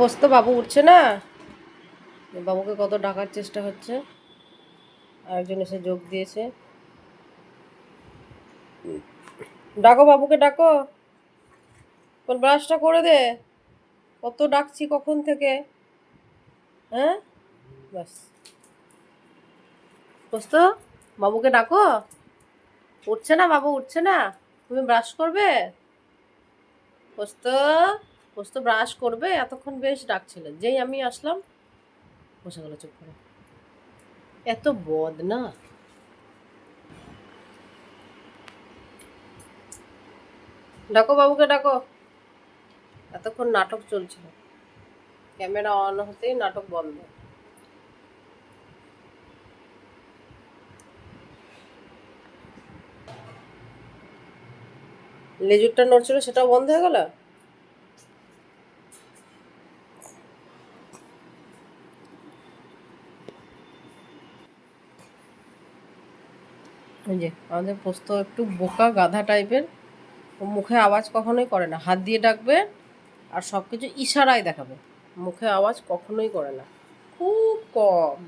বসতো বাবু উঠছে না। বাবুকে কত ডাকার চেষ্টা হচ্ছে, আরেকজন এসে যোগ দিয়েছে। ডাকো বাবুকে ডাকো, ব্রাশটা করে দে। কত ডাকছি কখন থেকে। হ্যাঁ বাস, বসতো বাবুকে ডাকো। উঠছে না বাবু, উঠছে না। তুমি ব্রাশ করবে? বসতো, বসতো ব্রাশ করবে। এতক্ষণ বেশ ডাকছিল, যেই আমি আসলাম বসে গেল চুপ করে। এত বদ না। ডাকো বাবুকে ডাকো। এতক্ষণ নাটক চলছিল, ক্যামেরা অন হতেই নাটক বন্ধ। লেজুরটা নড়ছিল, সেটাও বন্ধ হয়ে গেল। ওই যে আমাদের পোস্ত একটু বোকা গাধা টাইপের, ও মুখে আওয়াজ কখনোই করে না। হাত দিয়ে ডাকবে আর সব কিছু ইশারায় দেখাবে, মুখে আওয়াজ কখনোই করে না, খুব কম।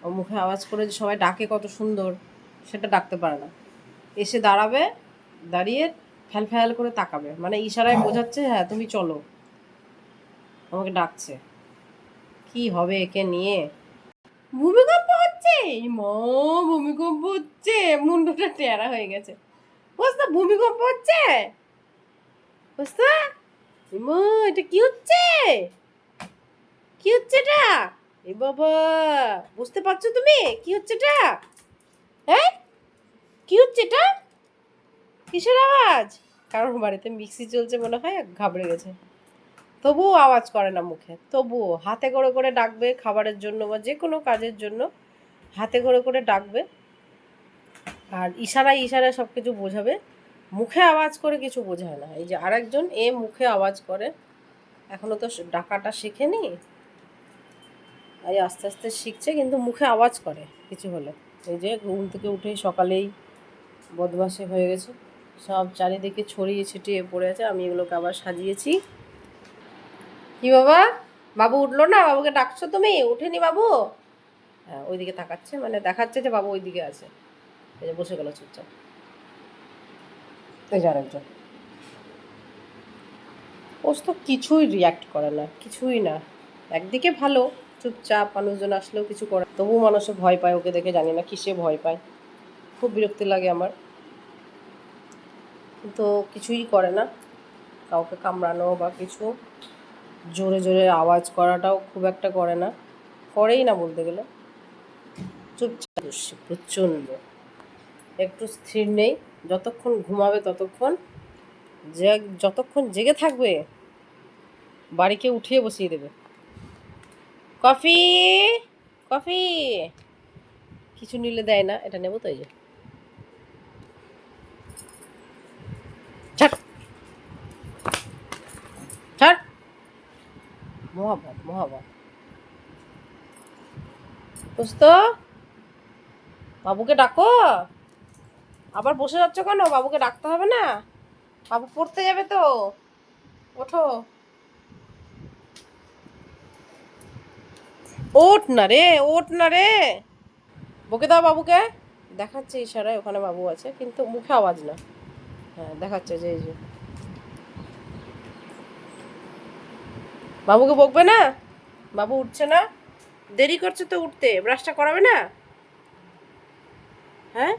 ও মুখে আওয়াজ করে যে সবাই ডাকে কত সুন্দর, সেটা ডাকতে পারে না। এসে দাঁড়াবে, দাঁড়িয়ে ফ্যাল ফ্যাল করে তাকাবে, মানে ইশারায় বোঝাচ্ছে হ্যাঁ তুমি চলো, আমাকে ডাকছে। কি হবে একে নিয়ে। ভূমিকম্প হচ্ছে, মা ভূমিকম্প হচ্ছে, মুন্ডুটা টেরা হয়ে গেছে। বুঝতে ভূমিকম্প হচ্ছে, বুঝতে মা এটা কি হচ্ছে, কি হচ্ছে এটা? এ বাবা, বুঝতে পারছো তুমি কি হচ্ছে এটা? হ্যাঁ কি হচ্ছে এটা, কিসের আওয়াজ? কারোর বাড়িতে মিক্সি চলছে মনে হয়, ঘাবড়ে গেছে। তবুও আওয়াজ করে না মুখে, তবুও হাতে করে করে ডাকবে খাবারের জন্য বা যে কোনো কাজের জন্য, হাতে করে করে ডাকবে আর ইশারায় ইশারায় সব কিছু বোঝাবে। মুখে আওয়াজ করে কিছু বোঝায় না। এই যে আরেকজন এ মুখে আওয়াজ করে, এখনো তো ডাকাটা শেখেনি, এই আস্তে আস্তে শিখছে, কিন্তু মুখে আওয়াজ করে কিছু হলে। এই যে ঘুম থেকে উঠে সকালেই বদমাশি হয়ে গেছে, সব চারিদিকে ছড়িয়ে ছিটিয়ে পড়ে আছে। আমি এগুলোকে আবার সাজিয়েছি। কি বাবা, বাবু উঠলো না? বাবুকে ডাকছো তুমি? উঠেনি বাবু? হ্যাঁ ওইদিকে তাকাচ্ছে, মানে দেখাচ্ছে যে বাবু ওইদিকে আছে। এই যে বসে গেল চুপচাপ। এই যে আরেকজন, ওস তো কিছুই রিয়াক্ট করে না, কিছুই না। একদিকে ভালো, চুপচাপ, মানুষজন আসলেও কিছু করে, তবুও মানুষে ভয় পায় ওকে দেখে। জানি না কিসে ভয় পায়, খুব বিরক্তি লাগে আমার। কিন্তু কিছুই করে না, কাউকে কামড়ানো বা কিছু জোরে জোরে আওয়াজ করাটাও খুব একটা করে না, করেই না বলতে গেলে। চুপচাপ প্রচণ্ড, একটু স্থির নেই। যতক্ষণ ঘুমাবে ততক্ষণ, যে যতক্ষণ জেগে থাকবে বাড়িকে উঠিয়ে বসিয়ে দেবে। কফি, কফি, কিছু নিলে দেয় না। এটা নেবো তো, এই যে ছাড়, ছাড়, মহাভাব মহাভাব। বুঝতো, বাবুকে ডাকো। আবার বসে যাচ্ছ কেন? বাবুকে ডাকতে হবে না? বাবু পড়তে যাবে তো, ওঠো। ওঠ না রে, ওঠ না রে। বকে দাও বাবুকে। দেখাচ্ছে ইশারায় ওখানে বাবু আছে, কিন্তু মুখে আওয়াজ না। হ্যাঁ দেখাচ্ছে যে এই যে বাবুকে বকবে না। বাবু উঠছে না, দেরি করছে তো উঠতে, ব্রাশটা করাবে না? হ্যাঁ